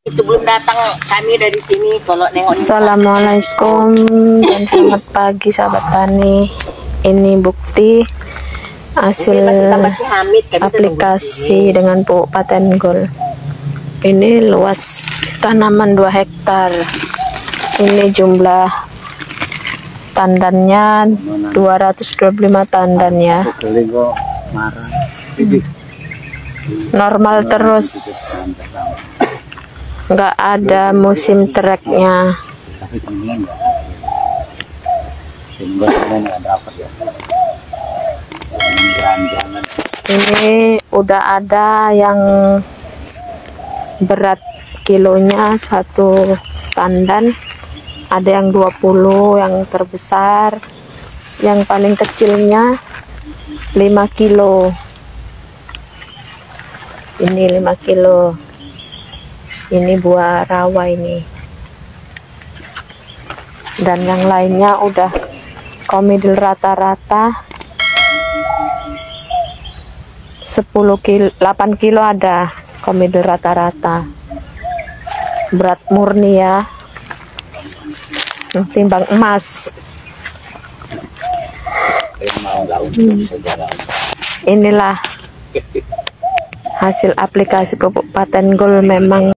Itu belum datang kami dari sini kalau nengok. Assalamualaikum dan selamat pagi sahabat tani. Ini bukti hasil aplikasi dengan pupuk Paten Gold. Ini luas tanaman 2 hektar. Ini jumlah tandannya 225 tandan ya. Normal terus, nggak ada musim treknya. Ini udah ada yang berat kilonya 1 tandan, ada yang 20 yang terbesar, yang paling kecilnya 5 kilo. Ini 5 kilo. Ini buah rawa ini. Dan yang lainnya udah komidil rata-rata 10 kilo, 8 kilo ada komidil rata-rata. Berat murni ya. Timbang emas. Inilah hasil aplikasi pupuk Paten Gold. Memang